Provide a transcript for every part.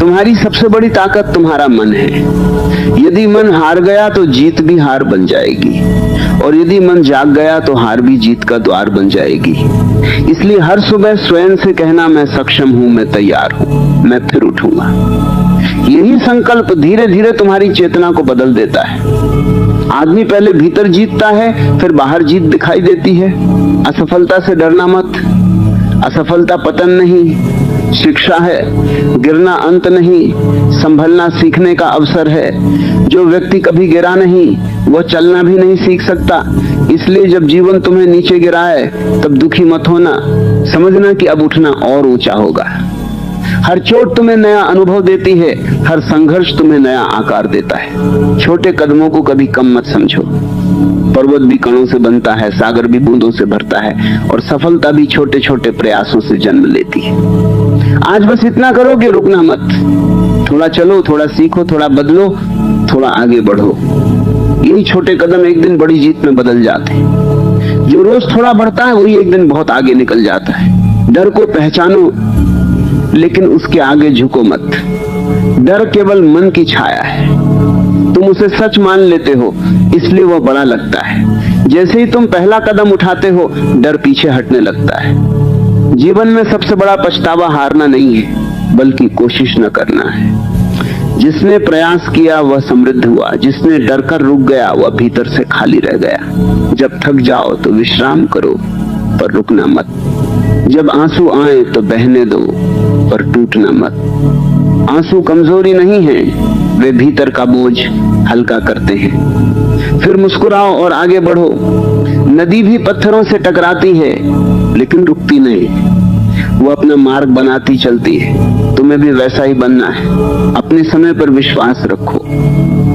तुम्हारी सबसे बड़ी ताकत तुम्हारा मन है। यदि मन हार गया तो जीत भी हार बन जाएगी, और यदि मन जाग गया तो हार भी जीत का द्वार बन जाएगी। इसलिए हर सुबह स्वयं से कहना, मैं सक्षम हूं, मैं तैयार हूं, मैं फिर उठूंगा। यही संकल्प धीरे धीरे तुम्हारी चेतना को बदल देता है। आदमी पहले भीतर जीतता है, फिर बाहर जीत दिखाई देती है। असफलता से डरना मत। असफलता पतन नहीं, शिक्षा है। गिरना अंत नहीं, संभलना सीखने का अवसर है। जो व्यक्ति कभी गिरा नहीं, वह चलना भी नहीं सीख सकता। इसलिए जब जीवन तुम्हें नीचे गिराए, तब दुखी मत होना। समझना कि अब उठना और ऊंचा होगा। हर चोट तुम्हें नया अनुभव देती है, हर संघर्ष तुम्हें नया आकार देता है। छोटे कदमों को कभी कम मत समझो। पर्वत भी कणों से बनता है, सागर भी बूंदों से भरता है, और सफलता भी छोटे छोटे प्रयासों से जन्म लेती है। आज बस इतना करो कि रुकना मत। थोड़ा चलो, थोड़ा सीखो, थोड़ा बदलो, थोड़ा आगे बढ़ो। यही छोटे कदम एक दिन बड़ी जीत में बदल जाते हैं। जो रोज थोड़ा बढ़ता है वही एक दिन बहुत आगे निकल जाता है। डर को पहचानो, लेकिन उसके आगे झुको मत। डर केवल मन की छाया है। तुम उसे सच मान लेते हो, इसलिए वह बड़ा लगता है। जैसे ही तुम पहला कदम उठाते हो, डर पीछे हटने लगता है। जीवन में सबसे बड़ा पछतावा हारना नहीं है, बल्कि कोशिश न करना है। जिसने प्रयास किया वह समृद्ध हुआ, जिसने डर कर रुक गया वह भीतर से खाली रह गया। जब थक जाओ तो विश्राम करो, पर रुकना मत। जब आंसू आए तो बहने दो, पर टूटना मत। आंसू कमजोरी नहीं है, वे भीतर का बोझ हल्का करते हैं। फिर मुस्कुराओ और आगे बढ़ो। नदी भी पत्थरों से टकराती है, लेकिन रुकती नहीं। वो अपना मार्ग बनाती चलती है। तुम्हें भी वैसा ही बनना है। अपने समय पर विश्वास रखो।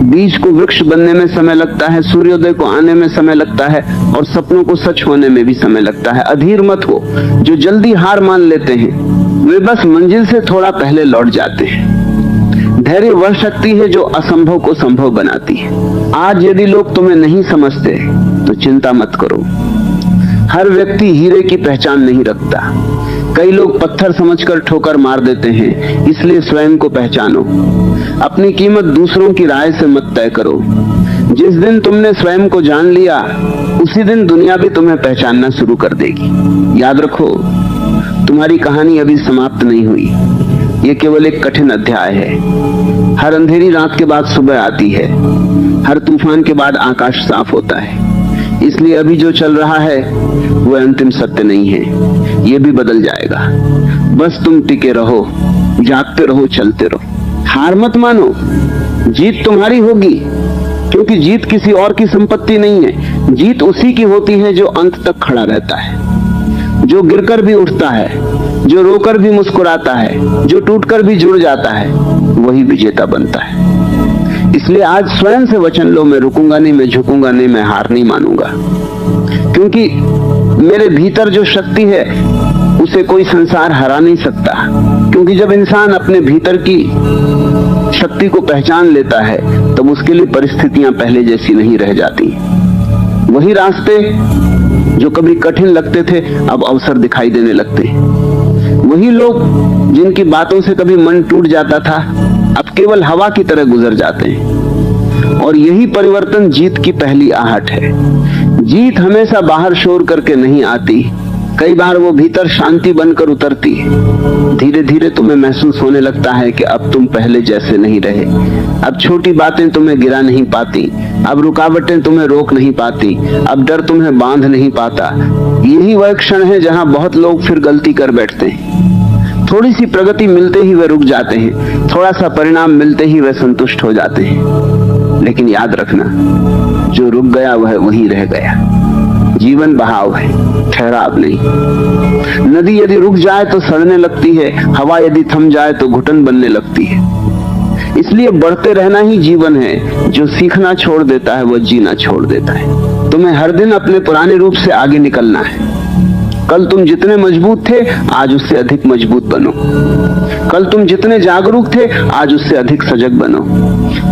बीज को वृक्ष बनने में समय लगता है, सूर्योदय को आने में समय लगता है, और सपनों को सच होने में भी समय लगता है। अधीर मत हो। जो जल्दी हार मान लेते हैं, वे बस मंजिल से थोड़ा पहले लौट जाते हैं। धैर्य वह शक्ति है जो असंभव को संभव बनाती है। आज यदि लोग तुम्हें नहीं समझते, तो चिंता मत करो। हर व्यक्ति हीरे की पहचान नहीं रखता। कई लोग पत्थर समझकर ठोकर मार देते हैं। इसलिए स्वयं को पहचानो। अपनी कीमत दूसरों की राय से मत तय करो। जिस दिन तुमने स्वयं को जान लिया, उसी दिन दुनिया भी तुम्हें पहचानना शुरू कर देगी। याद रखो, तुम्हारी कहानी अभी समाप्त नहीं हुई। ये केवल एक कठिन अध्याय है। हर अंधेरी रात के बाद सुबह आती है। हर तूफान के बाद आकाश साफ होता है। इसलिए अभी जो चल रहा है वह अंतिम सत्य नहीं है। ये भी बदल जाएगा। बस तुम टिके रहो, जागते रहो, चलते रहो। हार मत मानो। जीत तुम्हारी होगी, क्योंकि जीत किसी और की संपत्ति नहीं है। जीत उसी की होती है जो अंत तक खड़ा रहता है, जो गिरकर भी उठता है, जो रोकर भी मुस्कुराता है, जो टूटकर भी जुड़ जाता है, वही विजेता बनता है। इसलिए आज स्वयं से वचन लो, मैं रुकूंगा नहीं, मैं झुकूंगा नहीं, मैं हार नहीं मानूंगा। क्योंकि मेरे भीतर जो शक्ति है, उसे कोई संसार हरा नहीं सकता। क्योंकि जब इंसान अपने भीतर की शक्ति को पहचान लेता है, तब उसके लिए परिस्थितियां पहले जैसी नहीं रह जाती। वही रास्ते जो कभी कठिन लगते थे, अब अवसर दिखाई देने लगते हैं। वही लोग जिनकी बातों से कभी मन टूट जाता था, अब केवल हवा की तरह गुजर जाते हैं। और यही परिवर्तन जीत की पहली आहट है। जीत हमेशा बाहर शोर करके नहीं आती, कई बार वो भीतर शांति बनकर उतरती है। धीरे धीरे तुम्हें महसूस होने लगता है कि अब तुम पहले जैसे नहीं रहे। अब छोटी बातें तुम्हें गिरा नहीं पाती, अब रुकावटें तुम्हें रोक नहीं पाती, अब डर तुम्हें बांध नहीं पाता। यही वह क्षण है जहां बहुत लोग फिर गलती कर बैठते हैं। थोड़ी सी प्रगति मिलते ही वे रुक जाते हैं, थोड़ा सा परिणाम मिलते ही वे संतुष्ट हो जाते हैं। लेकिन याद रखना, जो रुक गया वह वहीं रह गया। जीवन बहाव है, ठहराव नहीं। नदी यदि रुक जाए तो सड़ने लगती है, हवा यदि थम जाए तो घुटन बनने लगती है। इसलिए बढ़ते रहना ही जीवन है। जो सीखना छोड़ देता है वह जीना छोड़ देता है। तुम्हें हर दिन अपने पुराने रूप से आगे निकलना है। कल तुम जितने मजबूत थे, आज उससे अधिक मजबूत बनो। कल तुम जितने जागरूक थे, आज उससे अधिक सजग बनो।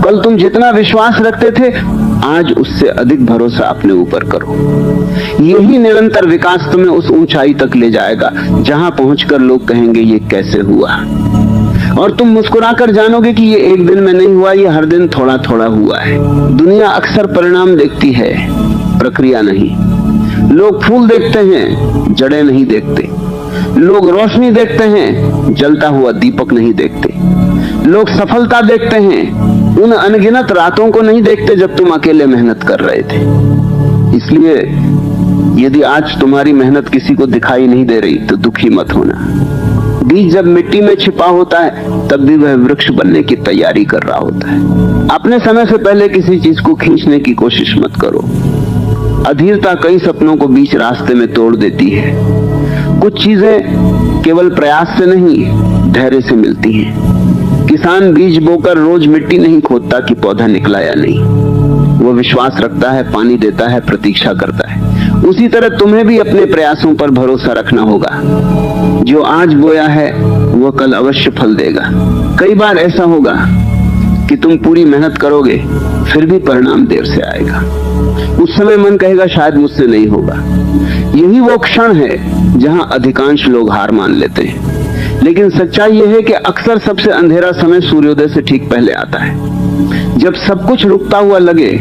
कल तुम जितना विश्वास रखते थे, आज उससे अधिक भरोसा अपने ऊपर करो। यही निरंतर विकास तुम्हें उस ऊंचाई तक ले जाएगा जहां पहुंचकर लोग कहेंगे ये कैसे हुआ। और तुम मुस्कुराकर जानोगे कि ये एक दिन में नहीं हुआ, ये हर दिन थोड़ा थोड़ा हुआ है। दुनिया अक्सर परिणाम देखती है, प्रक्रिया नहीं। लोग फूल देखते हैं, जड़ें नहीं देखते। लोग रोशनी देखते हैं, जलता हुआ दीपक नहीं देखते। लोग सफलता देखते हैं, उन अनगिनत रातों को नहीं देखते जब तुम अकेले मेहनत कर रहे थे। इसलिए यदि आज तुम्हारी मेहनत किसी को दिखाई नहीं दे रही तो दुखी मत होना। बीज जब मिट्टी में छिपा होता है तब भी वह वृक्ष बनने की तैयारी कर रहा होता है। अपने समय से पहले किसी चीज को खींचने की कोशिश मत करो। अधीरता कई सपनों को बीच रास्ते में तोड़ देती है। कुछ चीजें केवल प्रयास से नहीं, धैर्य से मिलती हैं। किसान बीज बोकर रोज मिट्टी नहीं खोदता कि पौधा निकला या नहीं। वो विश्वास रखता है, पानी देता है, प्रतीक्षा करता है। उसी तरह तुम्हें भी अपने प्रयासों पर भरोसा रखना होगा। जो आज बोया है वो कल अवश्य फल देगा। कई बार ऐसा होगा कि तुम पूरी मेहनत करोगे फिर भी परिणाम देर से आएगा। उस समय मन कहेगा शायद मुझसे नहीं होगा। यही वो क्षण है जहां अधिकांश लोग हार मान लेते हैं। लेकिन सच्चाई यह है कि अक्सर सबसे अंधेरा समय सूर्योदय से ठीक पहले आता है। जब सब कुछ रुकता हुआ लगे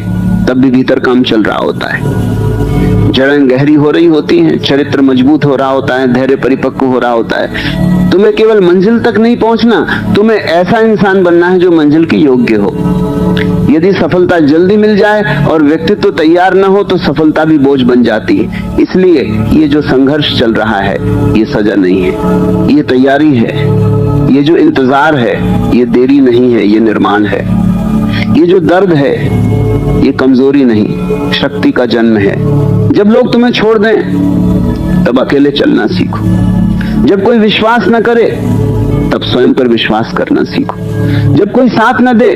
तब भी भीतर काम चल रहा होता है। जड़ें गहरी हो रही होती हैं, चरित्र मजबूत हो रहा होता है, धैर्य परिपक्व हो रहा होता है। तुम्हें केवल मंजिल तक नहीं पहुंचना, तुम्हें ऐसा इंसान बनना है जो मंजिल के योग्य हो। यदि सफलता जल्दी मिल जाए और व्यक्तित्व तो तैयार न हो तो सफलता भी बोझ बन जाती है। इसलिए ये जो संघर्ष चल रहा है ये सजा नहीं है, ये तैयारी है। ये जो इंतजार है ये देरी नहीं है, ये निर्माण है। ये जो दर्द है ये कमजोरी नहीं, शक्ति का जन्म है। जब लोग तुम्हें छोड़ दें तब अकेले चलना सीखो। जब कोई विश्वास न करे तब स्वयं पर विश्वास करना सीखो। जब कोई साथ न दे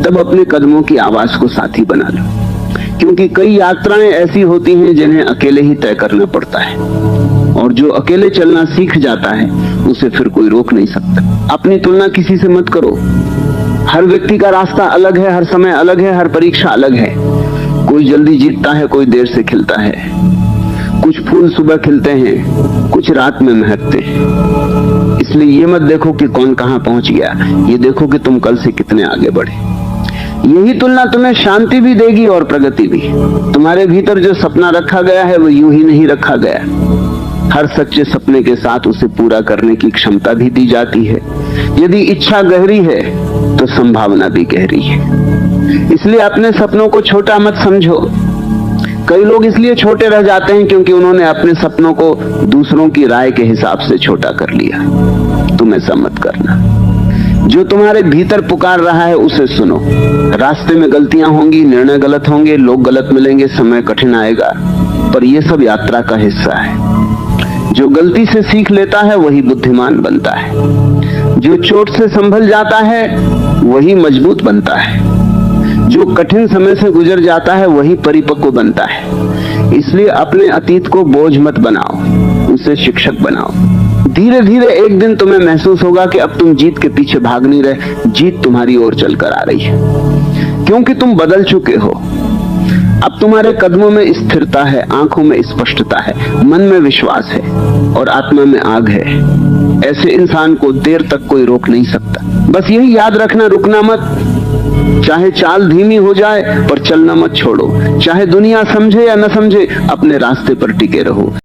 तब अपने कदमों की आवाज को साथी बना लो। क्योंकि कई यात्राएं ऐसी होती हैं जिन्हें अकेले ही तय करना पड़ता है, और जो अकेले चलना सीख जाता है उसे फिर कोई रोक नहीं सकता। अपनी तुलना किसी से मत करो। हर व्यक्ति का रास्ता अलग है, हर समय अलग है, हर परीक्षा अलग है। कोई जल्दी जीतता है, कोई देर से खिलता है। कुछ फूल सुबह खिलते हैं, कुछ रात में महकते हैं। इसलिए ये मत देखो कि कौन कहां पहुंच गया, ये देखो कि तुम कल से कितने आगे बढ़े। यही तुलना तुम्हें शांति भी देगी और प्रगति भी। तुम्हारे भीतर जो सपना रखा गया है वो यूं ही नहीं रखा गया। हर सच्चे सपने के साथ उसे पूरा करने की क्षमता भी दी जाती है। यदि इच्छा गहरी है तो संभावना भी गहरी है। इसलिए अपने सपनों को छोटा मत समझो। कई लोग इसलिए छोटे रह जाते हैं क्योंकि उन्होंने अपने सपनों को दूसरों की राय के हिसाब से छोटा कर लिया। तुम ऐसा मत करना। जो तुम्हारे भीतर पुकार रहा है उसे सुनो। रास्ते में गलतियां होंगी, निर्णय गलत होंगे, लोग गलत मिलेंगे, समय कठिन आएगा, पर यह सब यात्रा का हिस्सा है। जो गलती से सीख लेता है वही बुद्धिमान बनता है। जो चोट से संभल जाता है वही मजबूत बनता है। जो कठिन समय से गुजर जाता है वही परिपक्व बनता है। इसलिए अपने अतीत को बोझ मत बनाओ, उसे शिक्षक बनाओ। धीरे धीरे एक दिन तुम्हें महसूस होगा कि अब तुम जीत के पीछे भाग नहीं रहे, जीत तुम्हारी ओर चलकर आ रही है, क्योंकि तुम बदल चुके हो। अब तुम्हारे कदमों में स्थिरता है, आंखों में स्पष्टता है, मन में विश्वास है और आत्मा में आग है। ऐसे इंसान को देर तक कोई रोक नहीं सकता। बस यही याद रखना, रुकना मत। चाहे चाल धीमी हो जाए पर चलना मत छोड़ो। चाहे दुनिया समझे या न समझे, अपने रास्ते पर टिके रहो।